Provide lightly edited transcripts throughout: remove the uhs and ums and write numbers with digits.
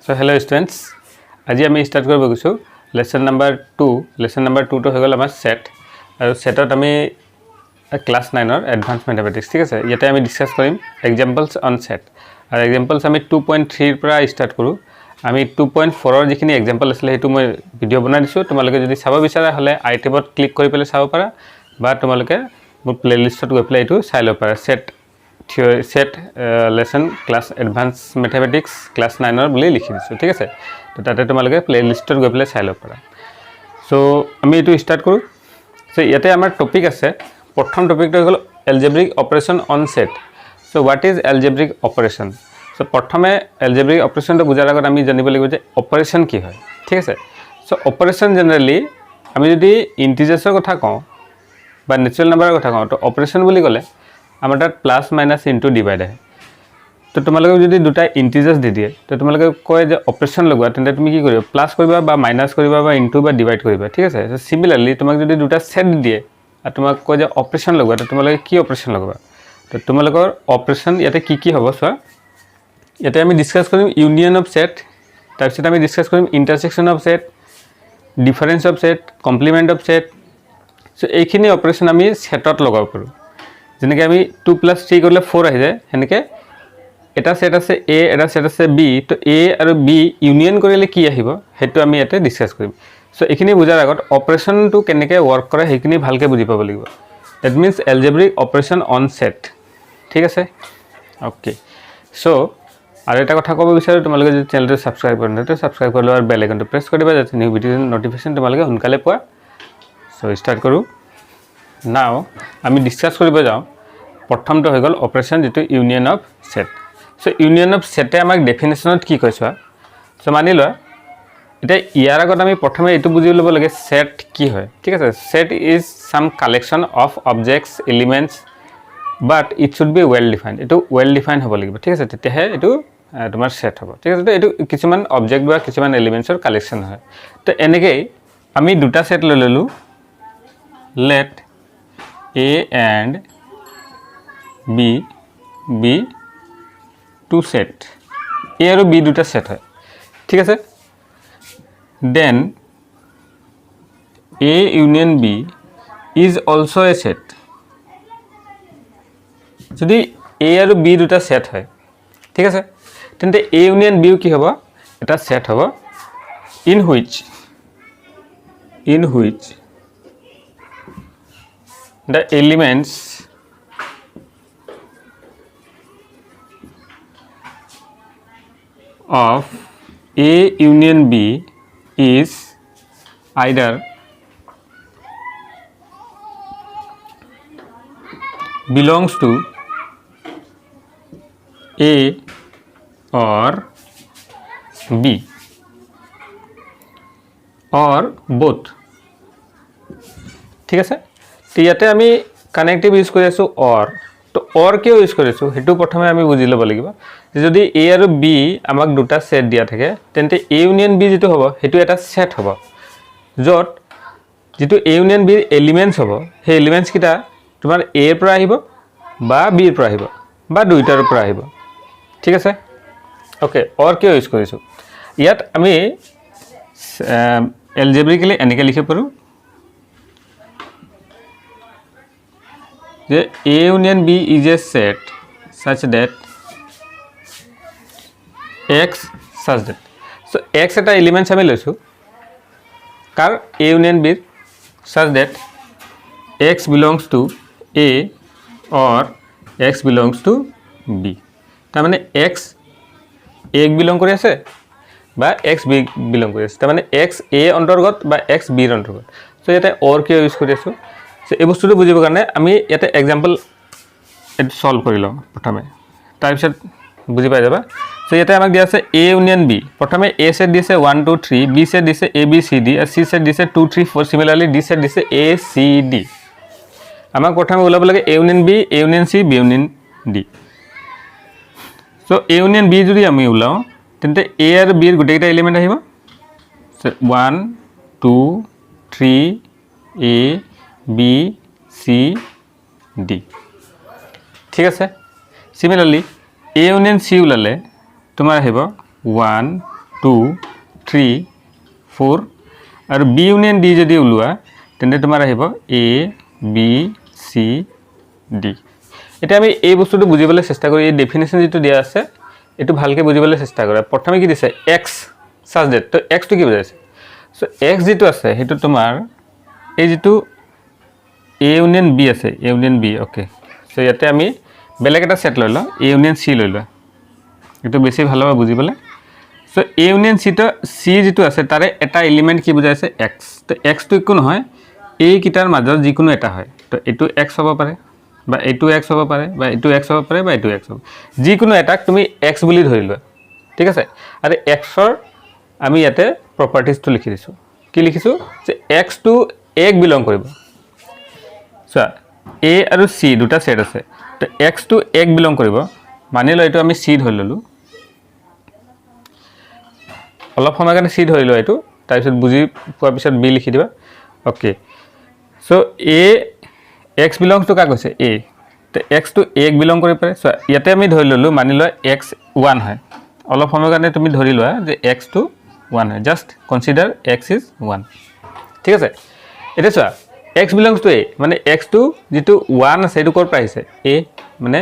So hello students, আজি আমি start কৰিব গৈছো লেসন নাম্বাৰ 2 লেসন নাম্বাৰ 2 টো হৈ গল আমাৰ সেট আৰু সেটত আমি ক্লাস 9 ৰ এডভান্স ম্যাথমেটিক্স ঠিক আছে ইয়াতে আমি ডিসকাস কৰিম এক্সাম্পলস অন সেট আৰু এক্সাম্পলস আমি 2.3 ৰ পৰা স্টাৰ্ট কৰো আমি 2.4 ৰ যিখিনি এক্সাম্পল আছিল হেতু মই ভিডিও বনাই দিছো তোমালোকে যদি চাব বিচাৰা হলে আই ট্যাবত ক্লিক কৰি পেলে চাব পাৰা বা তোমালোকে মোৰ প্লেলিষ্টত গৈ পেলে এটো চাই লব পাৰা set theory set lesson class advanced mathematics class 9 বুলি লিখি দিছো ঠিক আছে তো তাতে তোমালোকে প্লেলিষ্টত গৈ পেলে চাই লব পাৰা সো আমি এটো স্টাৰ্ট কৰো সো ইয়াতে আমাৰ টপিক আছে প্ৰথম টপিকটো হল algebraic operation on set so what is algebraic operation so প্ৰথমে algebraic operation টো বুজাৰ আগত আমি জানিব লাগিব যে অপাৰেশন কি হয় ঠিক আছে সো অপাৰেশন জেনাৰেলি আমি যদি ইন্টিজাৰ্সৰ কথা কওঁ বা ন্যাচাৰাল নাম্বাৰৰ কথা কওঁ তো অপাৰেশন বুলি ক'লে আমাৰ তাত প্লাস মাইনাস ইনটু ডিভাইড হয় তো তোমালোকে যদি দুটা ইন্টিজার্স দি দিয়ে তো তোমালোকে কয় যে অপাৰেশন লগোৱা তেন্তে তুমি কি কৰিবা প্লাস কৰিবা বা মাইনাস কৰিবা বা ইনটু বা ডিভাইড কৰিবা ঠিক আছে সো সিমিলাৰলি তোমাক যদি দুটা সেট দিয়ে আৰু তোমাক কয় যে অপাৰেশন লগোৱা তো তোমালোকে কি অপাৰেশন লগাবা তো তোমালোকৰ অপাৰেশন ইয়াতে কি হ'ব চোৱা ইয়াতে আমি ডিসকাস কৰিম ইউনিয়ন অফ সেট তাৰপিছত আমি ডিসকাস কৰিম intersection of set difference of set complement of set so এইখিনি অপাৰেশন আমি সেটত লগাব পাৰো যেনেকৈ আমি 2 + 3 কৰিলে 4 আহি যায় হেনেকে এটা সেট আছে a এটা সেট আছে b তো a আৰু b ইউনিয়ন কৰিলে কি আহিব হেতু আমি ইয়াতে ডিসকাস কৰিম সো এইখিনি বুজাৰ আগত অপাৰেশনটো কেনেকৈ ওয়াৰ্ক কৰে হেখিনি ভালকে বুজি পাব লাগিব that means algebraic operation on set ঠিক আছে ওকে সো আৰু এটা কথা ক'ব বিচাৰো তোমালোকে যদি চেনেলটো সাবস্ক্ৰাইব কৰা নাই তো সাবস্ক্ৰাইব কৰি লোৱা আৰু বেল আইকনটো প্ৰেছ কৰি দিবা যাতে নিউ ভিডিঅ নোটিফিকেশন তোমালোকে সোনকালে পোৱা সো স্টাৰ্ট কৰো নাও আমি ডিসকাস কৰিব যাও প্ৰথমটো হৈ গল অপাৰেশন যেটো union of set so union of সেটে আমাক ডেফিনেশনত কি কৈছা সো মানি লোৱা এটা ইয়াৰ আগত আমি প্ৰথমে এটো বুজি ল'ব লাগে সেট কি হয় ঠিক আছে set is some collection of objects elements but it should be well defined এটো ওয়েল ডিফাইন্ড হ'ব লাগিব ঠিক আছে তেতিয়াহে এটো তোমাৰ সেট হ'ব ঠিক আছে এটো কিছুমান অবজেক্ট বা কিছুমান এলিমেন্টছৰ কালেকশন হয় তো এনেকৈ আমি দুটা সেট লৈ ললো let A and B be two set A আৰু B দুটা সেট হয় ঠিক আছে then A union B is also a set যদি A আৰু B দুটা সেট হয় ঠিক আছে তেন্তে A union B কি হ'ব এটা সেট হ'ব in which the elements of A union B is either belongs to A or B or both ঠিক আছে ইয়াতে আমি কানেক্টিভ ইউজ কৰি আছো অৰ তো অৰ কিয় ইউজ কৰিছো হেতু প্ৰথমে আমি বুজি ল'ব লাগিব যে যদি a আৰু b আমাক দুটা সেট দিয়া থাকে তেন্তে a ইউনিয়ন b যেটো হ'ব হেতু এটা সেট হ'ব যত যেটো a ইউনিয়ন b এলিমেন্টস হ'ব সেই এলিমেন্টস কিটা তোমাৰ a ৰ পৰা আহিব বা b ৰ পৰা আহিব বা দুইটাৰ পৰা আহিব ঠিক আছে ওকে অৰ কিয় ইউজ কৰিছো ইয়াত আমি algebraically এনেকৈ লিখিব পাৰো যে A union B is a set such that X such that so X এটা এলিমেন্টস আমি লৈছো কাৰ A union B such that X belongs to A or X belongs to B তাৰ মানে X A বিলং কৰি আছে বা X B belong কৰি আছে তাৰ মানে X A অন্তৰ্গত বা X B ৰ অন্তৰ্গত সো ইয়াতে or কিয় ইউজ কৰি আছো সো এই বস্তুটো বুজিব কাৰণে আমি ইয়াতে এক্সাম্পল এট সলভ কৰি লম প্ৰথমে তাৰপিছত বুজি পাই যাবা সো ইয়াতে আমাক দিয়া আছে A ইউনিয়ন B প্ৰথমে A সেট দিছে 1 2 3 B সেট দিছে A B C D আৰু C সেট দিছে 2 3 4 সিমিলাৰলি D সেট দিছে A C D আমাক প্ৰথমে ওলাব লাগে A union B A union C B union D so A union B যদি আমি ওলাও তেন্তে A আৰু B ৰ গোটেইটা এলিমেন্ট আহিব 1 2 3 A B C D ঠিক আছে সিমিলারলি A ইউনিয়ন C ওলালে তোমাৰ আহিব 1 2 3 4 আৰু B ইউনিয়ন D যদি ওলোৱা তেন্তে তোমাৰ আহিব A B C D এটা আমি এই বস্তুটো বুজিবলৈ চেষ্টা কৰি এই ডেফিনেশন যেটো দিয়া আছে এটো ভালকে বুজিবলৈ চেষ্টা কৰা প্ৰথমে কি দিছে x such that তো x তো কি বুজাইছে সো x যেটো আছে হেতু তোমাৰ এই যেটো A ইউনিয়ন B আছে A union B okay so ইয়াতে আমি বেলেগ এটা সেট লৈ ল A ইউনিয়ন C লৈ ল এটো বেছি ভালভাবে বুজিবলৈ সো A ইউনিয়ন C তো C যেটো আছে তাৰে এটা এলিমেন্ট কি বুজাইছে x তো x তো একো নহয় এই কিটাৰ মাজত যিকোনো এটা হয় তো এটো x হ'ব পাৰে বা এটো x হ'ব পাৰে বা এটো x হ'ব পাৰে বা এটো x হ'ব যিকোনো এটাক তুমি x বুলি ধৰি লোৱা ঠিক আছে আৰু x ৰ আমি ইয়াতে প্ৰপাৰ্টিজ তো লিখি দিছো কি লিখিছো যে x to a বিলং কৰিব সো a আৰু c দুটা সেট আছে তো x to a বিলং কৰিব মানি ল এটো আমি c ধৰি ললো অলপ সময় কাৰণে c ধৰি ল এটো তাৰ পিছত বুজি পোৱাৰ পিছত b লিখি দিবা okay so a x belongs to কা কৈছে a তো x to a বিলং কৰি পাৰে সো ইয়াতে আমি ধৰি ললো মানি ল x 1 হয় অলপ সময় কাৰণে তুমি ধৰি লোৱা যে x to 1 হয় জাস্ট কনসিডাৰ x is 1 ঠিক আছে এটা চোৱা x belongs to a মানে x to যেটো 1 আছে এটো কৰ পৰা আহিছে a মানে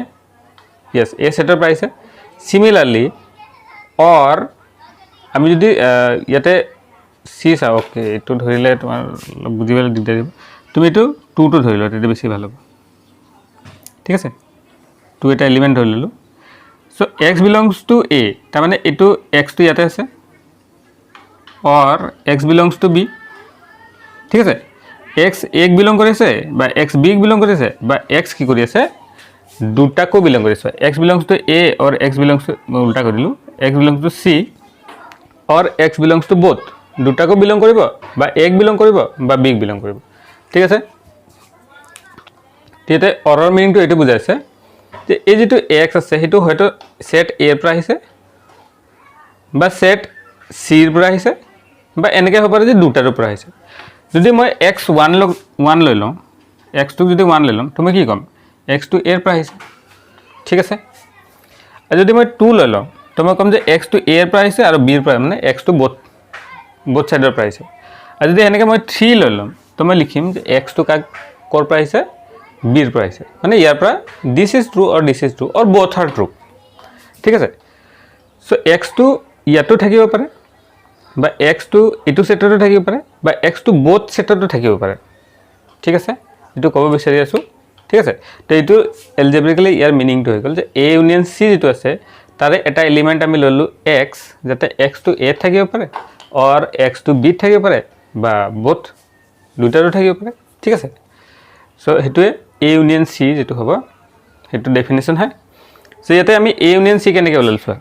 yes a সেটৰ পৰা আহিছে সিমিলাৰলি or আমি যদি ইয়াতে c চাও ওকে এটো ধৰিলে তোমাৰ বুজিবলৈ দিগদাৰ দিব তুমি এটো 2 to ধৰি ল তেতে বেছি ভাল হ'ব ঠিক আছে 2 এটা এলিমেন্ট ধৰি ললো so x belongs to a তাৰ মানে এটো x to ইয়াতে আছে or x belongs to b ঠিক আছে x a বিলং কৰিছে বা x b বিলং কৰিছে বা x কি কৰি আছে দুটাকো বিলং কৰিছে x belongs to a or x belongs to উল্টা কৰিলো x belongs to c or x belongs to both দুটাকো বিলং কৰিব বা a বিলং কৰিব বা b বিলং কৰিব ঠিক আছে তেতে অৰৰ মিনিংটো এটো বুজাইছে যে এই যেটো x আছে হেতু হয়তো সেট a পৰা আহিছে বা সেট c ৰ পৰা আহিছে বা এনেকে হ'ব পাৰে যে দুটাৰ পৰা আহিছে যদি মই x1 লৈ লওঁ x2 যদি 1 লৈ লওঁ তুমি কি কম x2 a ৰ পৰা আহিছে ঠিক আছে আৰু যদি মই 2 লৈ লওঁ তো মই কম যে x2 a ৰ পৰা আহিছে আৰু b ৰ পৰা মানে x2 both সাইডৰ পৰা আহিছে আৰু যদি এনেকে মই 3 লৈ লওঁ তো মই লিখিম যে x2 কা কৰ পৰা আহিছে b ৰ পৰা আহিছে মানে ইয়াৰ পৰা this is true or this is true or both are true ঠিক আছে সো x2 ইয়াতো থাকিব পাৰে বা x2 ইটো সেটটো থাকিব পাৰে বা x2 both সেটটো থাকিব পাৰে ঠিক আছে এটো কব বিচাৰি আছো ঠিক আছে তো এটো এলজেব্ৰিক্যালি ইয়াৰ মিনিংটো হৈ গল যে a ইউনিয়ন c যেটো আছে তাৰে এটা এলিমেন্ট আমি ললো x যাতে x2 a থাকিব পাৰে or x2 b থাকিব পাৰে বা both দুটাৰো থাকিব পাৰে ঠিক আছে সো হেতুৱে a ইউনিয়ন c যেটো হ'ব হেতু ডেফিনিশন হয় সো ইয়াতে আমি a ইউনিয়ন c কেনেকৈ ওলালছো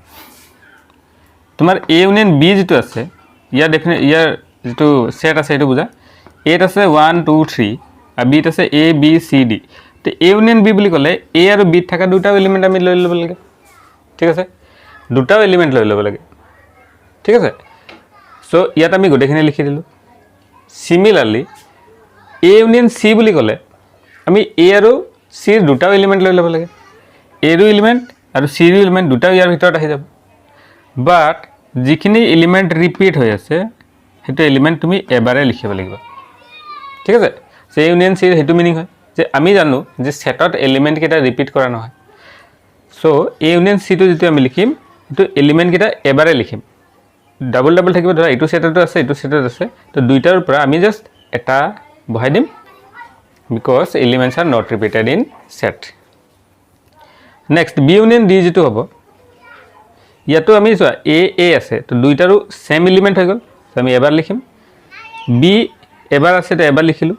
তোমাৰ a ইউনিয়ন b যেটো আছে ইয়াৰ যেটো সেট আছে এটো বুজা a আছে 1 2 3 আৰু b আছে a b c d তে a ইউনিয়ন b বুলি ক'লে a আৰু b থকা দুটা এলিমেন্ট আমি লৈ ল'ব লাগে ঠিক আছে দুটা এলিমেন্ট লৈ ল'ব লাগে ঠিক আছে সো ইয়াত আমি গোটেইখিনি লিখি দিলো সিমিলারলি a ইউনিয়ন c বুলি ক'লে আমি a আৰু c ৰ দুটা এলিমেন্ট লৈ ল'ব লাগে a ৰ এলিমেন্ট আৰু c ৰ এলিমেন্ট দুটা ইয়াৰ ভিতৰত আহি যাব বাট যিখিনি এলিমেন্ট ৰিপিট হৈ আছে হেতু এলিমেন্ট তুমি এবাৰে লিখিব লাগিব ঠিক আছে সে ইউনিয়ন c হেতু মিনিং হয় যে আমি জানো যে সেটত এলিমেন্ট কেটা ৰিপিট কৰা নহয় সো a ইউনিয়ন c টো যেটো আমি লিখিম হেতু এলিমেন্ট কেটা এবাৰে লিখিম ডাবল ডাবল থাকিব ধৰা এটো সেটটো আছে এটো সেটত আছে তো দুইটাৰ পৰা আমি জাস্ট এটা বহাই দিম because elements are not repeated in set next b union d যেটো হ'ব ইয়াতো আমি চোৱা a আছে তো দুইটাৰো সেম এলিমেন্ট হৈ গল তো আমি এবাৰ লিখিম b এবাৰ আছে তো এবাৰ লিখিলো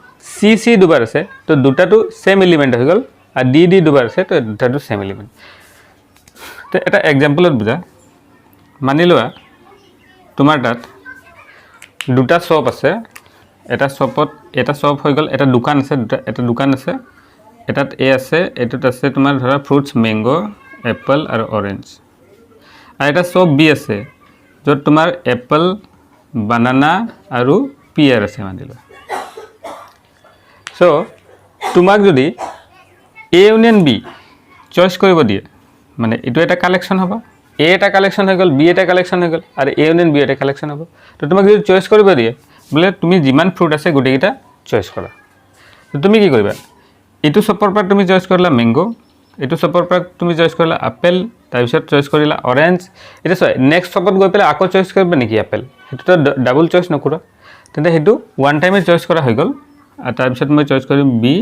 c দুবাৰ আছে তো দুটাটো সেম এলিমেন্ট হৈ গল আৰু d দুবাৰ আছে তো দুটাটো সেম এলিমেন্ট তো এটা এক্সাম্পলত বুজা মানি লোৱা তোমাৰ তাত দুটা শপ আছে এটা শপ হৈ গল এটা দোকান আছে এটা দোকান আছে এটাত এ আছে এটাত আছে তোমাৰ ধৰা ফ্ৰুটস ম্যাঙ্গো এপল আৰু অৰেঞ্জ আৰু এটা শপ বি আছে যত তোমাৰ এপল বানানা আৰু পিয়াৰ আছে মানি লোৱা সো তোমাক যদি এ ইউনিয়ন বি চয়েস কৰিব দিয়ে মানে এটো এটা কালেকশন হ'ব এ এটা কালেকশ্যন হৈ গ'ল, বি এটা কালেকশ্যন হৈ গ'ল, আৰু এ ইউনিয়ন বি এটা কালেকশ্যন হ'ব। তো তোমাক যদি চইচ কৰিব দিয়ে বোলে তুমি যিমান ফ্ৰুট আছে গোটেইকেইটা চইচ কৰা, তো তুমি কি কৰিবা? এইটো শ্বপৰ পৰা তুমি চইচ কৰিলা মেংগো, এইটো শ্বপৰ পৰা তুমি চইচ কৰিলা আপেল, তাৰপিছত চইচ কৰিলা অৰেঞ্জ। এতিয়া চোৱা নেক্সট শ্বপত গৈ পেলাই আকৌ চইচ কৰিবা নেকি আপেল? সেইটোতো ডাবল চইচ নকৰা, তেন্তে সেইটো ওৱান টাইমে চইচ কৰা হৈ গ'ল। আৰু তাৰপিছত মই চইচ কৰিম বি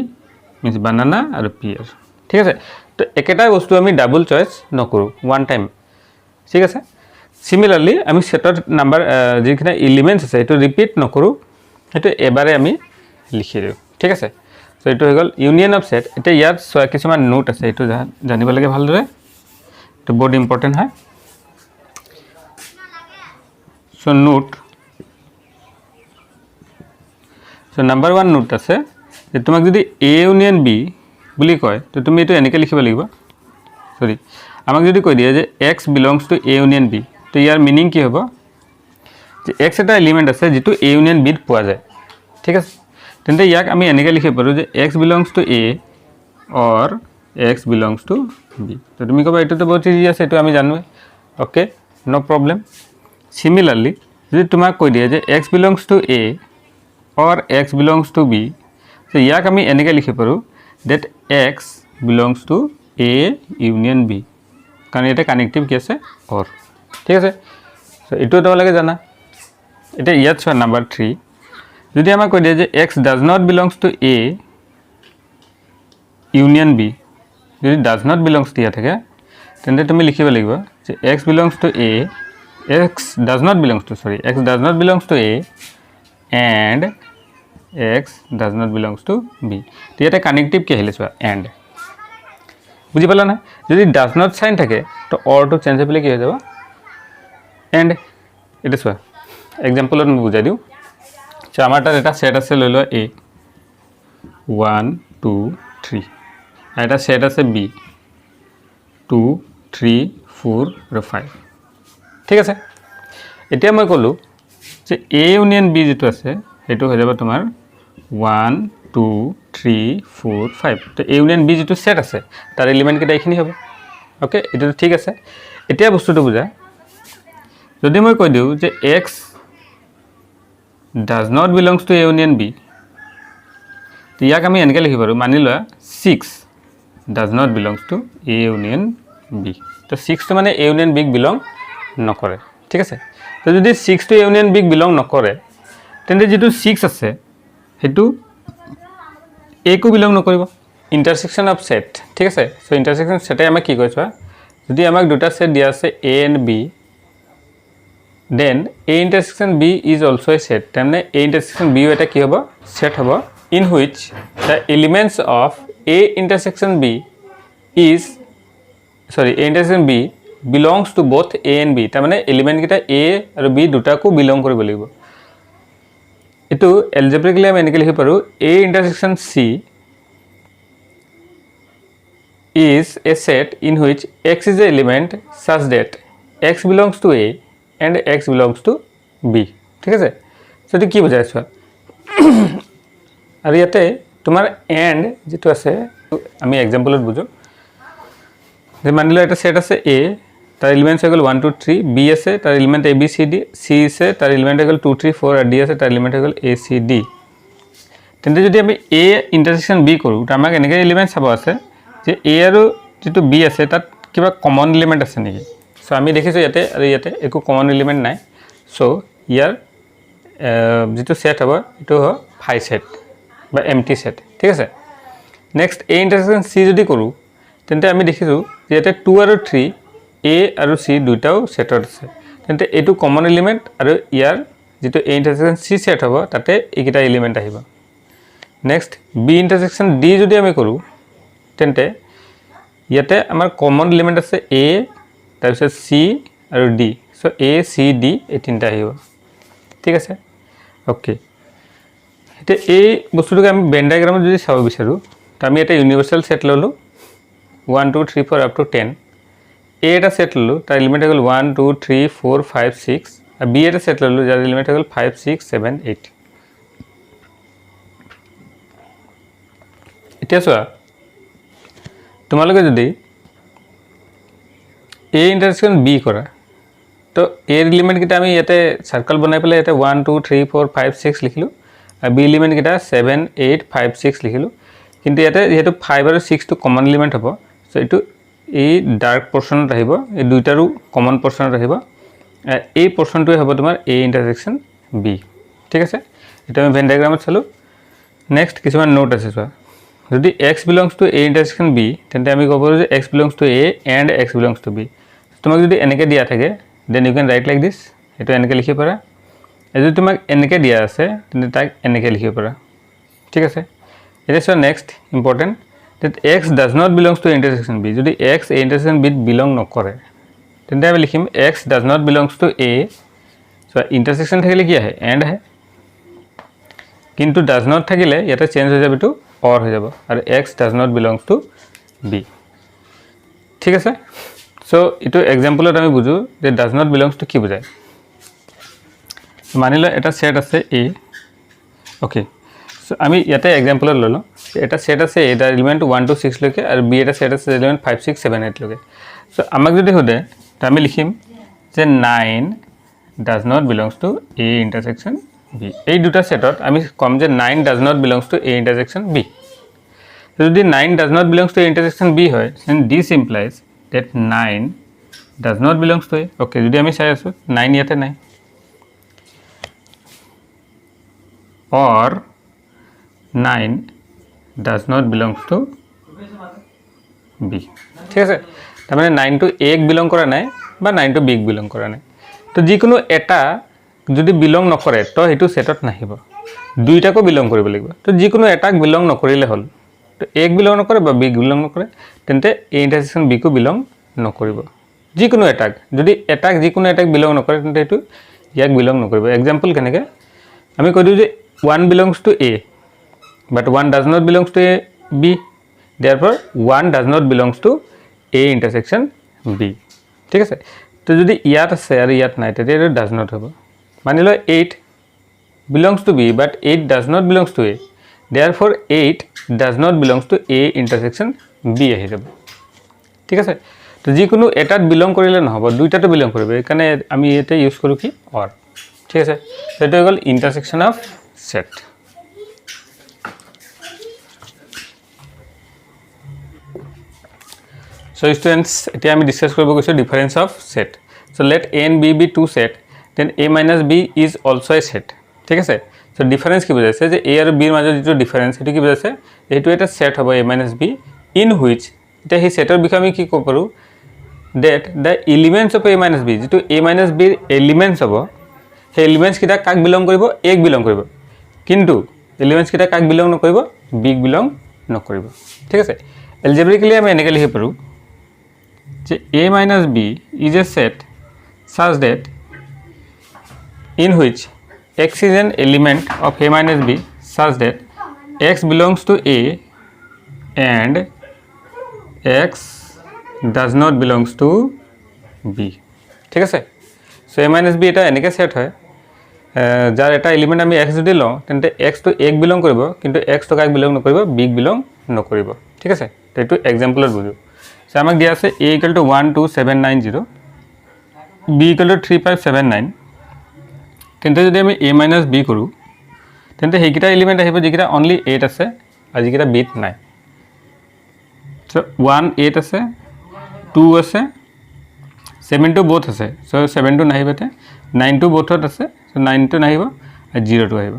মিনছ বানানা আৰু পিয়াৰ, ঠিক আছে। তো একেটাই বস্তু আমি ডাবল চইচ নকৰোঁ, ওৱান টাইম, ঠিক আছে। সিমিলাৰলি আমি সেটৰ নাম্বাৰ যিখিনি এলিমেণ্টছ আছে সেইটো ৰিপিট নকৰোঁ, সেইটো এবাৰে আমি লিখি দিওঁ, ঠিক আছে। তো এইটো হৈ গ'ল ইউনিয়ন অফ সেট। এতিয়া ইয়াত চোৱা কিছুমান নোট আছে, এইটো জানিব লাগে ভালদৰে, এইটো বহুত ইম্পৰ্টেণ্ট হয়। চ' নোট, চ' নাম্বাৰ 1 নোট আছে যে তোমাক যদি এ ইউনিয়ন বি বুলি কয় তো তুমি এইটো এনেকৈ লিখিব লাগিব। সৰি, আমাক যদি কৈ দিয়ে যে x belongs to A union B, তো ইয়াৰ মিনিং কি হ'ব যে এক্স এটা এলিমেণ্ট আছে যিটো এ ইউনিয়ন বিত পোৱা যায়, ঠিক আছে। তেন্তে ইয়াক আমি এনেকৈ লিখিব পাৰোঁ যে x belongs to A or x belongs to B. তো তুমি ক'বা এইটোতো বহুত ইজি আছে, এইটো আমি জানোৱে, অ'কে, ন' প্ৰব্লেম। সিমিলাৰলি যদি তোমাক কৈ দিয়ে যে x belongs to A or x belongs to B, তো ইয়াক আমি এনেকৈ লিখিব পাৰোঁ that x belongs to A union B, কাৰণ ইয়াতে কানেক্টিভ কি আছে অৰ, ঠিক আছে। চ' এইটো তোমালোকে জানা। এতিয়া ইয়াত চোৱা নাম্বাৰ 3, যদি আমাক কৈ দিয়ে যে x does not belongs to A union B, যদি ডাজ নট বিলংছ দিয়া থাকে তেন্তে তুমি লিখিব লাগিব যে x belongs to A, X does not belongs to, sorry, X does not belongs to A and X does not belongs to B. তো ইয়াতে কানেক্টিভ কি আহিলে চোৱা এণ্ড, বুজি পালা নাই? যদি ডাজ নট চাইন থাকে তো অৰটো চেঞ্জ হৈ পেলাই কি হৈ যাব এণ্ড। এইটো চোৱা এক্সাম্পলত মই বুজাই দিওঁ। চ' আমাৰ তাত এটা ছেট আছে, লৈ লোৱা এ 1 2 3, আৰু এটা ছেট আছে বি 2 3 4 আৰু 5, ঠিক আছে। এতিয়া মই ক'লোঁ যে এ ইউনিয়ন বি যিটো আছে সেইটো হৈ যাব তোমাৰ 1 2 3 4 5। তো এ ইউনিয়ন বি যিটো ছেট আছে তাৰ এলিমেণ্টকেইটা এইখিনি হ'ব, অ'কে, এইটোতো ঠিক আছে। এতিয়া বস্তুটো বুজা, যদি মই কৈ দিওঁ যে x does not belongs to A union B, তো ইয়াক আমি এনেকৈ লিখিব পাৰোঁ, মানি লোৱা 6 does not belongs to A union B. তো 6টো মানে এ ইউনিয়ন বিক বিলং নকৰে, ঠিক আছে। তো যদি 6টো এ ইউনিয়ন বিক বিলং নকৰে তেন্তে যিটো 6 আছে সেইটো একো বিলং নকৰিব। ইণ্টাৰছেকশ্যন অফ ছেট, ঠিক আছে। চ' ইণ্টাৰছেকশ্যন ছেটে আমাক কি কৈছে, যদি আমাক দুটা ছেট দিয়া আছে A and B, then A intersection B is also' a set, তাৰমানে এ ইণ্টাৰছেকশ্যন বিও এটা কি হ'ব ছেট হ'ব, in which the elements of A intersection B is, sorry, A intersection B belongs to both A and B, তাৰমানে এলিমেণ্টকেইটা এ আৰু B দুটাকো belong কৰিব লাগিব। এইটো এলজেব্ৰিকলি আমি এনেকৈ লিখিব পাৰোঁ A intersection C is a set in which x is an element such that x belongs to a and x belongs to b, ঠিক আছে। সেইটো কি বুজাইছোঁ আৰু ইয়াতে তোমাৰ এণ্ড যিটো আছে আমি এক্সাম্পলত বুজোঁ যে মানি লোৱা এটা ছেট আছে এ, তাৰ এলিমেণ্টছ হৈ গ'ল 1 2 3, বি আছে তাৰ এলিমেণ্ট এ বি চি ডি, চি আছে তাৰ এলিমেণ্ট হৈ গ'ল 2 3 4, আৰু ডি আছে তাৰ এলিমেণ্ট হৈ গ'ল এ চি ডি। তেন্তে যদি আমি এ ইণ্টাৰছেকশ্যন বি কৰোঁ তো আমাক এনেকৈ এলিমেণ্ট চাব আছে যে এ আৰু যিটো বি আছে তাত কিবা কমন এলিমেণ্ট আছে নেকি। চ' আমি দেখিছোঁ ইয়াতে আৰু ইয়াতে একো কমন এলিমেণ্ট নাই। চ' ইয়াৰ যিটো ছেট হ'ব এইটো হ'ব ফাই ছেট বা এমটি ছেট, ঠিক আছে। নেক্সট এ ইণ্টাৰছেকশ্যন চি যদি কৰোঁ তেন্তে আমি দেখিছোঁ যে ইয়াতে 2 আৰু 3 এ আৰু চি দুটাও ছেটত আছে, তেন্তে এইটো কমন এলিমেণ্ট আৰু ইয়াৰ যিটো এ ইণ্টাৰছেকশ্যন চি ছেট হ'ব তাতে এইকেইটা এলিমেণ্ট আহিব। নেক্সট বি ইণ্টাৰছেকশ্যন ডি যদি আমি কৰোঁ তেন্তে ইয়াতে আমাৰ কমন এলিমেণ্ট আছে এ, তাৰপিছত চি আৰু ডি। চ' এ চি ডি এই তিনিটা আহিব, ঠিক আছে, অ'কে। এতিয়া এই বস্তুটোকে আমি বেন ডায়েগ্ৰামত যদি চাব বিচাৰোঁ তো আমি এটা ইউনিভাৰ্চেল ছেট ল'লোঁ 1 2 3 4 আপ টু 10, এ এটা ছেট ল'লোঁ তাৰ এলিমেণ্ট হৈ গ'ল 1 2 3 4 5 6, আৰু বি এটা ছেট ল'লোঁ যাৰ এলিমেণ্ট হৈ গ'ল 5 6 7 8। এতিয়া চোৱা তোমালোকে যদি A ইণ্টাৰচেকশ্যন B কৰা তো A এলিমেণ্ট কিটা আমি ইয়াতে সাৰ্কেল বনাই পেলাই ইয়াতে 1 2 3 4 5 6 লিখিলো আৰু B এলিমেণ্ট কিটা 7 8 5 6 লিখিলো কিন্তু ইয়াতে যেহেতু 5 আৰু 6 টো কমন এলিমেণ্ট হ'ব সো এটো এই ডাৰ্ক পোৰ্শনত আহিব এই দুইটাৰো কমন পোৰ্শনত আহিব এই পোৰ্শনটোৱে হ'ব তোমাৰ A ইণ্টাৰচেকশ্যন B ঠিক আছে এটা আমি ভেন ডায়াগ্ৰামত চালো নেক্সট কিছুমান নোট আছে চোৱা যদি x belongs to A intersection B তেন্তে আমি ক'ব যে x belongs to A and x belongs to B তোমাক যদি এনেকে দিয়া থাকে then you can write like this এটো এনেকে লিখিব পাৰা যদি তোমাক এনেকে দিয়া আছে তেন্তে তাক এনেকে লিখিব পাৰা ঠিক আছে এটা so next important that x does not belongs to intersection B যদি x A intersection B belong নকৰে তেন্তে আমি লিখিম x does not belongs to A so intersection থাকিলে কি আহে and আহে কিন্তু does not থাকিলে এটা চেঞ্জ হৈ যাবে টু or হৈ যাব আৰু x does not belongs to B ঠিক আছে সো ইটো এক্সাম্পলত আমি বুজো যে does not belongs to কি বুজায় মানিলো এটা সেট আছে A ওকে সো আমি ইয়াতে এক্সাম্পলত ললো এটা সেট আছে A দা এলিমেন্ট 1 2 6 লৈকে আৰু B এটা সেট আছে এলিমেন্ট 5 6 7 8 লৈকে সো আমাক যদি হদে তা আমি লিখিম যে 9 does not belongs to A intersection B এই দুটা সেটত আমি কম যে 9 does not belongs to A intersection B so যদি 9 does not belongs to A intersection B হয় then this implies that 9 does not belongs to A okay যদি আমি চাই আছো 9 ইয়াতে নাই or 9 does not belongs to B ঠিক আছে তার মানে 9 to A belong কৰা নাই বা 9 to B belong কৰা নাই তো যিকোনো এটা যদি বিলং নকৰে তো হেতু সেটত নাহিব দুইটাকো বিলং কৰিব লাগিব তো যিকোনো এটাক বিলং নকৰিলে হল তো এক বিলং নকৰে বা বি বিলং নকৰে তেন্তে A ইন্টাৰসেকশন B কো বিলং নকৰিব যিকোনো এটাক যদি এটাক যিকোনো এটাক বিলং নকৰে তেন্তে হেতু ইয়াক বিলং নকৰিব এক্সাম্পল কেনেকে আমি কৈ দিও যে 1 belongs to A but 1 does not belongs to A B therefore 1 does not belongs to A intersection B ঠিক আছে তো যদি ইয়াত আছে আৰু ইয়াত নাই তেতে এটা does not হ'ব মানিলো 8 belongs to B but 8 does not belongs to A therefore 8 does not belongs to A intersection B আহি যাব ঠিক আছে তো যিকোনো এটাত বিলং কৰিলে নহব দুইটাতে বিলং কৰিব এখানে আমি এতে ইউজ কৰো কি or ঠিক আছে এটা হল ইন্টাৰসেকশন অফ সেট so students এতিয়া আমি ডিসকাস কৰিব গৈছো difference of set so let A and B be two set then A minus B is also a set ঠিক আছে so ডিফারেন্স কি বুজাইছে যে A আৰু B ৰ মাজত যেটো ডিফারেন্স এটো কি বুজাইছে এটো এটা সেট হ'ব A minus B in which এটা হি সেটৰ বিষয়ে আমি কি ক'ব পাৰো that the elements of A minus B যেটো A minus B ৰ এলিমেন্টস হ'ব হে এলিমেন্টস কিটা কাক বিলং কৰিব A ক বিলং কৰিব কিন্তু এলিমেন্টস কিটা কাক বিলং নকৰিব B ক বিলং নকৰিব ঠিক আছে এলজেব্ৰিক্যালি আমি এনেকে লিখিব পাৰো যে A minus B is a set such that in which x is an element of A minus B such that x belongs to A and x does not belongs to B ঠিক আছে so A minus B এটা এনেকে set হয় যার এটা element আমি x যদি লও তেন্তে x তো a ক বিলং কৰিব কিন্তু x তো কাক বিলং নকৰিব b ক বিলং নকৰিব ঠিক আছে তো এটো এক্সাম্পলত বুজো সো আমাক দিয়া আছে a = 12790 b = 3579 তেন্তে যদি আমি a - b কৰো তেন্তে হেকিটা এলিমেন্ট আহিব যিকিটা অনলি 8 আছে আৰু যিকিটা b নাই সো 1 8 আছে 2 আছে 7 to both আছে so 7 to নাহিবতে 9 to both আছে so 9 to নাহিব আৰু 0 to আহিব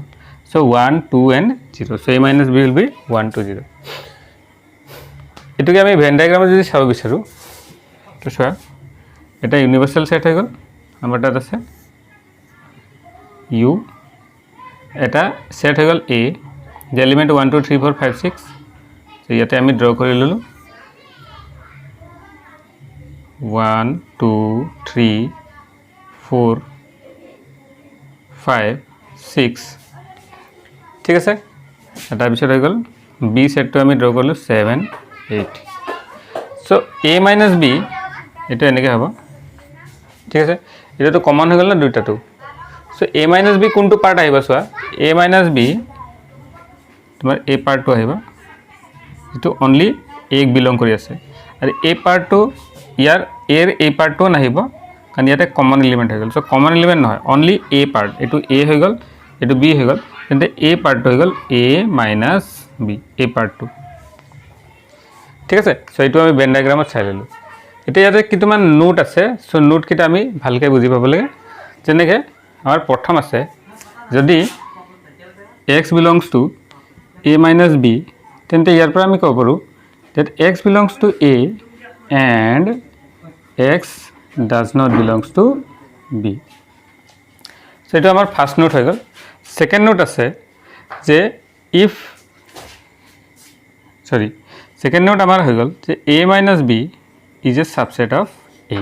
so 1 2 and 0 so A minus B will be 1 to 0 এটোকে আমি ভেন ডায়াগ্ৰামত যদি চাব বিচাৰো তো চোৱা এটা ইউনিভাৰ্সাল সেট হৈ গল আমাৰ তাত আছে U এটা সেট হৈ গল A যে এলিমেন্ট 1 2 3 4 5 6 so ইয়াতে আমি ড্ৰ কৰি ললো 1 2 3 4 5 6 ঠিক আছে তাৰ পিছত হৈ গল B সেটটো আমি ড্ৰ কৰিলো 7 8 সো A minus B এটো এনেকে হ'ব ঠিক আছে এটা তো কমন হৈ গল না দুইটাটো সো A minus B কোনটো পার্ট আহিবা সোয়া A minus B তোমাৰ A পাৰ্টটো আহিবা যেটো অনলি A ক বিলং কৰি আছে আৰু A পাৰ্টটো ইয়াৰ এৰ এই পাৰ্টটো নাহিব কাৰণ ইয়াতে কমন এলিমেণ্ট হৈ গ'ল চ' কমন এলিমেণ্ট নহয় অনলি এ পাৰ্ট এইটো এ হৈ গ'ল এইটো বি হৈ গ'ল তেন্তে এ পাৰ্টটো হৈ গ'ল এ মাইনাছ বি এই পাৰ্টটো ঠিক আছে চ' এইটো আমি বেন ডায়েগ্ৰামত চাই ল'লোঁ এতিয়া ইয়াতে কিছুমান নোট আছে চ' নোটকেইটা আমি ভালকৈ বুজি পাব লাগে যেনেকৈ আমাৰ প্ৰথম আছে যদি x belongs to A minus B তেন্তে ইয়াৰ পৰা আমি ক'ব পাৰোঁ that x belongs to A and x does not belongs to B. So এটা আমার ফার্স্ট নোট হয়ে গেল সেকেন্ড নোট আছে যে if সেকেন্ড নোট আমার হয়ে গেল যে A minus B is a subset of A.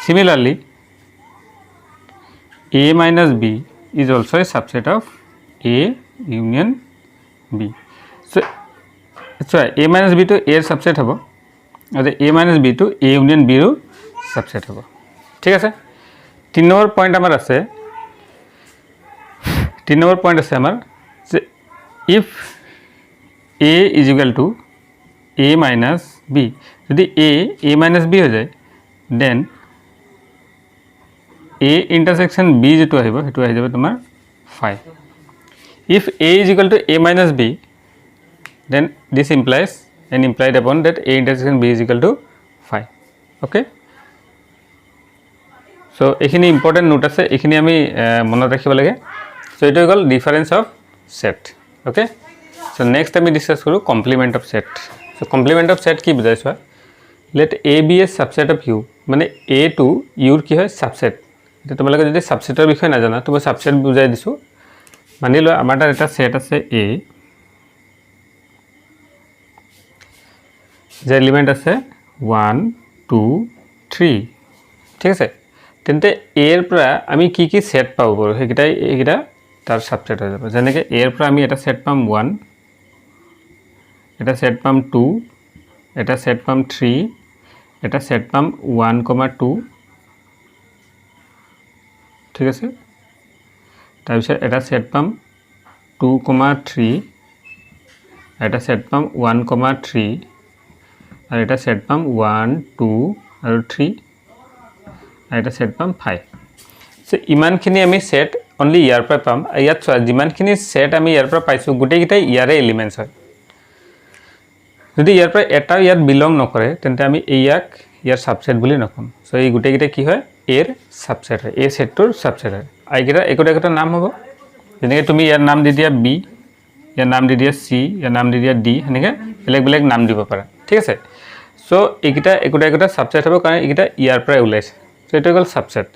Similarly A minus B is also a subset of A union B. So a minus b to a এর subset হব আর a minus b to a union b এর subset হব ঠিক আছে 3 নম্বর point আমার আছে 3 নম্বর point আছে আমার যে if a is equal to a minus b যদি a minus b হয়ে যায় দেন a ইন্টারসেকশন b যেটো আহিব হেতু আহি যাবে তোমার 5 if a is equal to a minus b then this implies and implied upon that a intersection b is equal to 5 okay so ekhini important note ase ekhini ami monot rakhibo lage so eto gol difference of set okay so next ami discuss koru complement of set so complement of set ki bujai chwa let a be a subset of u mane a to u ki hoy subset eta tomaloke jodi subset er bishoy na jana to subset bujai disu manilo amar ta eta set ase a যে element আছে 1 2 3 ঠিক আছে তেন্তে এর পৰা আমি কি কি সেট পাব পাৰো হেকিটা তাৰ সাবসেট হৈ যাব যেনেকৈ এৰ পৰা আমি এটা সেট পাম 1 এটা সেট পাম 2 এটা সেট পাম 3 এটা সেট পাম 1,2 ঠিক আছে তাৰপিছত এটা সেট পাম 2,3 এটা সেট পাম 1,3 আর এটা সেট পাম 1 2 আর 3 আর এটা সেট পাম 5 সো ইমানখিনি আমি সেট অনলি ইয়াৰ পৰা পাম ইয়াত চোৱা যিমানখিনি সেট আমি ইয়াৰ পৰা পাইছো গুটেইকিটাই ইয়াৰে এলিমেন্টস হয় যদি ইয়াৰ পৰা এটা ইয়াত বিলং নকৰে তেন্তে আমি ইয়াক ইয়াৰ সাবসেট বুলি নকম সো এই গুটেইকিটা কি হয় এৰ সাবসেট হয় এই সেটটোৰ সাবসেট হয় আইকিটা একটা নাম হ'ব যেনেকৈ তুমি ইয়াৰ নাম দি দিয়া বি ইয়াৰ নাম দি দিয়া সি ইয়াৰ নাম দি দিয়া ডি হেনেকৈ বেলেগ বেলেগ নাম দিব পাৰা ঠিক আছে সো এইকিটা একটা সাবসেট হ'ব কাৰণ এইকিটা ইয়াৰ পৰা ওলাইছে সো এটা গল সাবসেট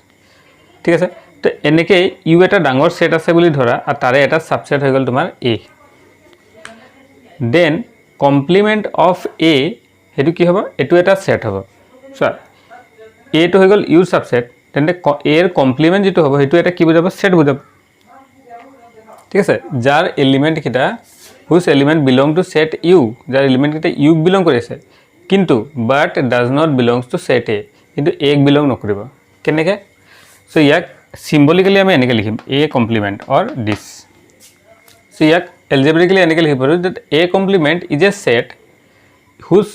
ঠিক আছে তো এনেকৈ ইউ এটা ডাঙৰ সেট আছে বুলি ধৰা আৰু তাৰে এটা সাবসেট হৈ গল তোমাৰ এ দেন কমপ্লিমেন্ট অফ এ হেতু কি হ'ব এটো এটা সেট হ'ব সো এ তো হৈ গল ইউৰ সাবসেট তেন্তে এৰ কমপ্লিমেন্ট যেটো হ'ব হেতু এটা কি বুজাব সেট বুজাব ঠিক আছে যাৰ এলিমেন্ট কিটা whose element belong to set u jar element kita u belong korise kintu but does not belongs to set a kintu a belong nokoriba keneke so yak symbolically ami enike likhim a complement or this so yak algebraically enike likhiparu that a complement is a set whose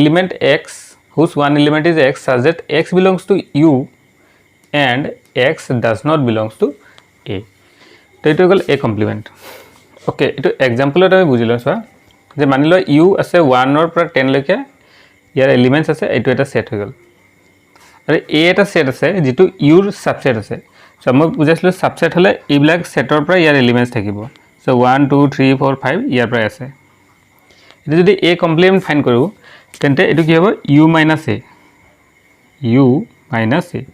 element x whose one element is x such that x belongs to u and x does not belongs to a to it is a complement okay eto example eta bujilo sa je manilo u ase 1 or pra 10 leke yar elements ase eto eta set হৈ গল আৰু a এটা set আছে যেটো u ৰ subset আছে so মই বুজাইছিলো subset হলে এইবিলাক সেটৰ পৰা ইয়াৰ এলিমেন্টস থাকিব সো 1 2 3 4 5 ইয়াৰ পৰা আছে এটো যদি a কমপ্লিমেন্ট ফাইন্ড কৰো তেন্তে এটো কি হ'ব u minus a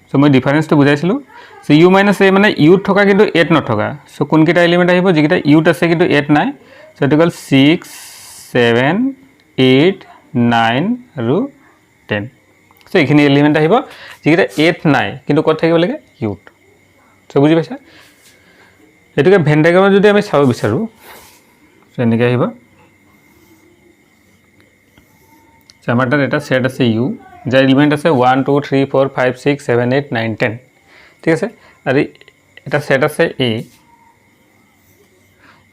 সো মই ডিফারেন্সটো বুজাইছিলো সো u minus a মানে u থকা কিন্তু 8 নথকা সো কোনকিটা এলিমেন্ট আহিব যেকিটা u আছে কিন্তু 8 নাই সো এটো গল 6 7 8 9 আৰু 10 সো এখিনি এলিমেন্ট আহিব যেকিটা 8 নাই কিন্তু কত থাকিব লাগে u সো বুজি পাইছা এটোকে ভেন ডায়াগ্ৰামত যদি আমি চাব বিচাৰো সো এনেকৈ আহিব সো আমাৰ তাত এটা সেট আছে u যাৰ এলিমেন্ট আছে 1 2 3 4 5 6 7 8 9 10 ঠিক আছে আৰু এটা সেট আছে a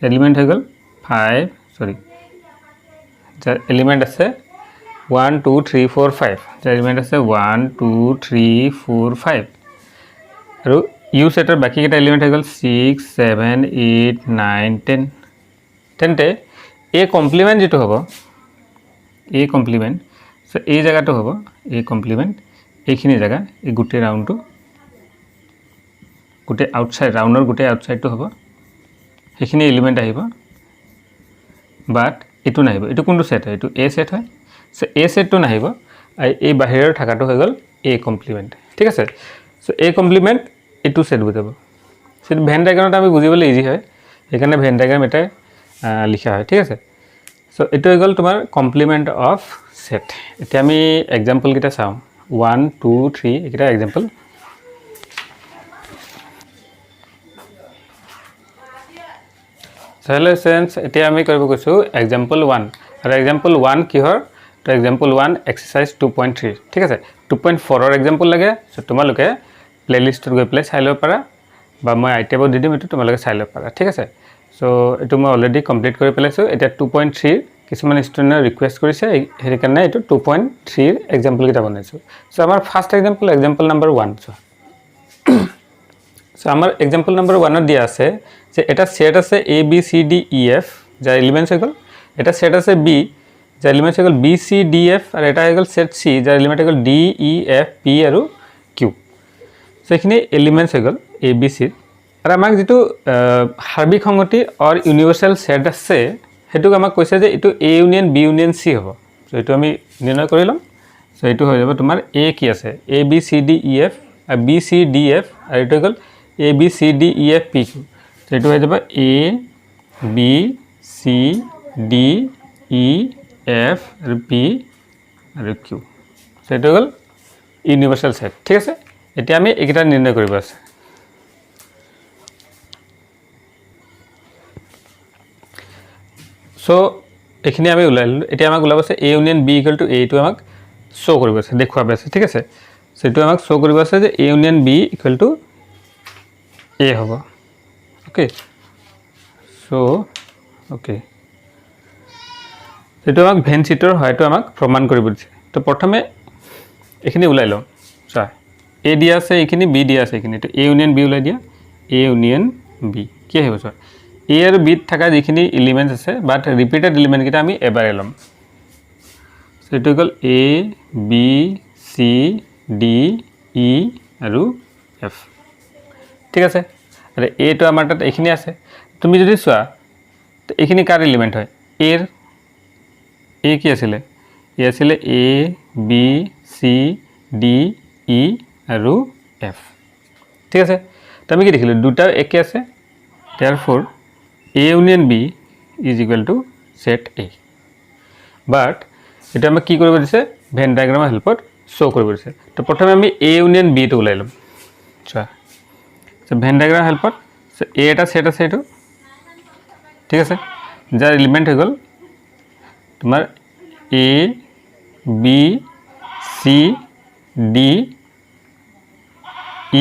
এলিমেন্ট হৈ গল 5 সৰি যাৰ এলিমেন্ট আছে 1 2 3 4 5 যাৰ এলিমেণ্ট আছে 1 2 3 4 5 আৰু ইউ সেটৰ বাকি কেইটা এলিমেণ্ট হৈ গ'ল 6 7 8 9 10 তেন্তে এ কমপ্লিমেণ্ট যেটো হ'ব এ কমপ্লিমেণ্ট সো এই জায়গাটো হ'ব এ কমপ্লিমেণ্ট এইখিনি জায়গা এই গুটে ৰাউন্ডটো গুটে আউটসাইড ৰাউন্ডৰ গুটে আউটসাইডটো হ'ব সেইখিনি এলিমেণ্ট আহিব বাট এটো নাহিব এটো কোনটো সেট হয় এটো এ সেট হয় সো এ সেটটো নাহিব এই বাহিৰৰ থাকাটো হৈ গ'ল এ কমপ্লিমেণ্ট ঠিক আছে সো এ কমপ্লিমেণ্ট এটো সেট বুজাব সো ভেন ডায়াগ্ৰামত আমি বুজিবলৈ ইজি হয় সেইকাৰণে ভেন ডায়াগ্ৰাম এটা লিখা হয় ঠিক আছে সো এটো হৈ গ'ল তোমাৰ কমপ্লিমেণ্ট অফ সেট এতিয়া আমি এক্সাম্পল কিটা চাও 1 2 3 এটা এক্সাম্পল Hello students, এতিয়া আমি কৰিব গৈছো example 1 আৰু example 1 কি হয় তো example 1 exercise 2.3 ঠিক আছে 2.4 ৰ example লাগে সো তোমালোকে প্লেলিষ্টত গৈ প্লে চাই লব পাৰা বা মই আইটেবত দি দিম এটো তোমালোকে চাই লব পাৰা ঠিক আছে সো এটো মই অলৰেডি কমপ্লিট কৰি পেলাইছো এতিয়া 2.3 কিছুমান ষ্টুডেন্টে ৰিকুৱেষ্ট কৰিছে হেৰি কাৰণে এটো 2.3 ৰ example কিটা বনাইছো সো আমাৰ ফাৰ্স্ট example number 1 সো আমাৰ example number 1 ত দিয়া আছে যে এটা সেট আছে a b c d e f যাৰ এলিমেন্টস হৈ গল এটা সেট আছে b যাৰ এলিমেন্টস হৈ গল b c d f আৰু এটা হৈ গল সেট c যাৰ এলিমেন্ট হৈ গল d e f p আৰু q সো এখিনি এলিমেন্টস হৈ গল a b c আৰু আমাক যেটো হাৰ্বিক সংগতি অৰ ইউনিভাৰ্সাল সেট আছে হেতু আমাক কৈছে যে এটো a union b union c হ'ব সো এটো আমি নিৰ্ণয় কৰি লম সো এটো হৈ যাব তোমাৰ a কি আছে a b c d e f আৰু b c d f আৰু এটো হৈ গল a b c d e f p q তো এটো হৈ যাব a b c d e f আৰু p আৰু q তো এটো গল ইউনিভাৰ্সাল সেট ঠিক আছে এতিয়া আমি এইটা নিৰ্ণয় কৰিব আছে সো এখিনি আমি উলাইলো এতিয়া আমাক উলাব আছে a union b equal to a টো আমাক শো কৰিব আছে দেখুৱাব আছে ঠিক আছে সো এটো আমাক শো কৰিব আছে যে a union b equal to a হ'ব ওকে সো ওকে এটো আমাক ভেন চিটৰ হয়তো আমাক প্ৰমাণ কৰিব দিছে তো প্ৰথমে এখিনি উলাই লম চা a দিয়া আছে এখিনি b দিয়া আছে এখিনি তো a ইউনিয়ন b উলাই দিয়া a ইউনিয়ন b কি হ'ব চা a আৰু b থাকা যিখিনি এলিমেন্টস আছে বাট ৰিপিটেড এলিমেন্ট কিটা আমি এবাৰে লম সো এটো গল a b c d e আৰু f ঠিক আছে আৰু a তো আমাৰ তাত এখিনি আছে তুমি যদি চোৱা তো এখিনি কাৰ এলিমেন্ট হয় a কি আছিল a আছিল a b c d e আৰু f ঠিক আছে তো আমি কি দেখিলো দুটা একে আছে therefore a union b is equal to set a but এটা আমাক কি কৰিব দিছে ভেন ডায়াগ্ৰামৰ হেল্পত শো কৰিব দিছে তো প্ৰথমে আমি a union b টো উলাই লম চা সো ভেন ডায়াগ্ৰামৰ হেল্পত সো a এটা সেট আছে এটো ঠিক আছে যাৰ এলিমেন্ট হৈ গল তোমাৰ a b c d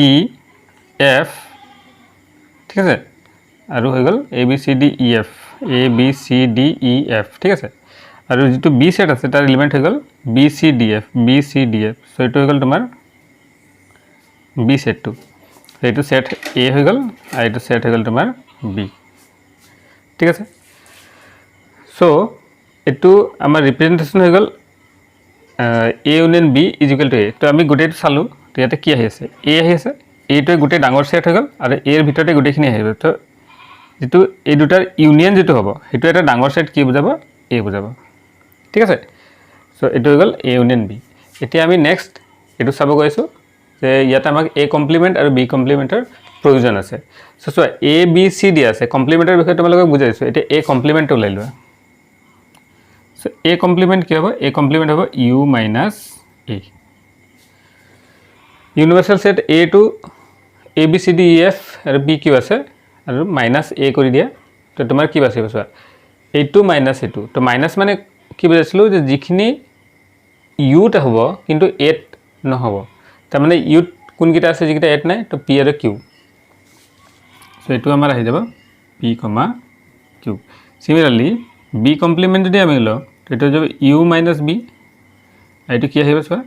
e f ঠিক আছে আৰু হৈ গল a b c d e f a b c d e f ঠিক আছে আৰু যেটো b সেট আছে তাৰ এলিমেন্ট হৈ গল b c d f b c d f so এটো হৈ গল তোমাৰ b সেট টো এইটো সেট a হৈ গল আৰু এইটো সেট হৈ গল তোমাৰ b ঠিক আছে সো এটো আমাৰ ৰিপ্ৰেজেন্টেশন হৈ গল a union b is equal to a তো আমি গুটেটো চালো তো ইয়াতে কি আহি আছে a আহি আছে a টো গুটে ডাঙৰ সেট হৈ গল আৰু a এৰ ভিতৰতে গুটেখিনি আহিব তো যেটো এই দুটাৰ ইউনিয়ন যেটো হ'ব হেতু এটা ডাঙৰ সেট কি বুজাব a বুজাব ঠিক আছে সো এটো হৈ গল a ইউনিয়ন b এতিয়া আমি নেক্সট এটো চাব গৈছো যে ইয়াত আমাক a কমপ্লিমেন্ট আৰু b কমপ্লিমেন্টৰ প্ৰয়োজন আছে so so a b c d আছে কমপ্লিমেন্টৰ বিষয়ে তোমালোকক বুজাইছো এতিয়া a কমপ্লিমেন্ট উলাই লোৱা সো a কমপ্লিমেন্ট কি হ'ব a কমপ্লিমেন্ট হ'ব u minus a universal set a to a b c d e f আৰু b q আছে আৰু মাইনাস a কৰি দিয়া তো তোমাৰ কি বাছিব চোৱা a2 মাইনাস a2 তো মাইনাস মানে কি বুজাইছিলো যে যিখিনি u টা হ'ব কিন্তু 8 নহব তাৰ মানে u কোন কিটা আছে যিকিটা 8 নাই তো p আৰু q সো এটো আমাৰ আহি যাব p, q similarly b complement যদি আমি লও তো এটা যাব u minus b এইটো কি আহিব চোৱা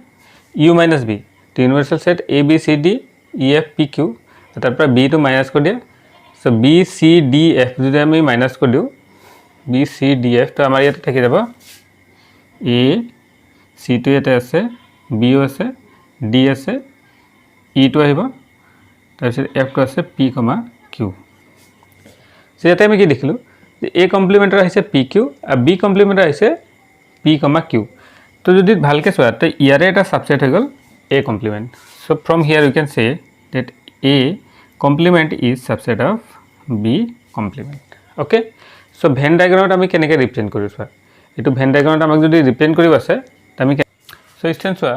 ইউ মাইনাছ বি তো universal set A B C D E F P Q তাৰ পৰা বিটো মাইনাছ কৰি দিয়া so B C D F যদি আমি মাইনাছ কৰি দিওঁ বি চি ডি এফ তো আমাৰ ইয়াতে থাকি যাব এ সিটো ইয়াতে আছে বিও আছে ডি আছে ইটো আহিব তাৰপিছত এফটো আছে পি কমা কিউ সো ইয়াতে আমি কি দেখিলোঁ যে এ কমপ্লিমেণ্টাৰ আহিছে পি কিউ আৰু বি কমপ্লিমেণ্টাৰ আহিছে পি কমা কিউ তো যদি ভালকৈ চোৱা তো ইয়াৰে এটা সাবসেট হৈ গ'ল A complement so from here you can say that A complement is subset of B complement. Okay, so Venn diagram আমি কেনেকৈ ৰিপ্ৰেজেণ্ট কৰিছোঁ চোৱা এইটো Venn diagram আমাক যদি ৰিপ্ৰেজেণ্ট কৰিব আছে আমি সো ষ্টুডেণ্ট চোৱা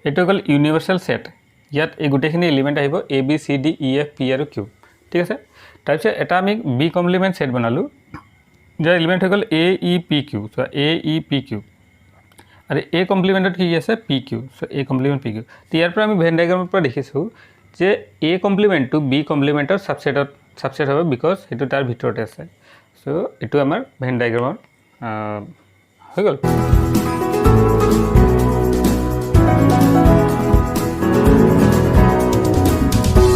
এইটো হ'ল ইউনিভাৰ্চেল সেট ইয়াত এই গোটেইখিনি এলিমেণ্ট আহিব A B C D E F P আৰু কিউ ঠিক আছে তাৰপিছত এটা আমি বি কমপ্লিমেণ্ট সেট বনালোঁ যাৰ এলিমেণ্ট হৈ গ'ল এ ই পি কিউ চোৱা এ ই পি কিউ আৰু এ কমপ্লিমেণ্টত কি আছে পি কিউ সো এ কমপ্লিমেণ্ট পি কিউ ইয়াৰ পৰা আমি Venn diagramৰ পৰা দেখিছোঁ যে এ কমপ্লিমেণ্টটো বি কমপ্লিমেণ্টৰ সাবসেট হ'ব বিকজ সেইটো তাৰ ভিতৰতে আছে সো এইটো আমাৰ Venn diagramৰ হৈ গ'ল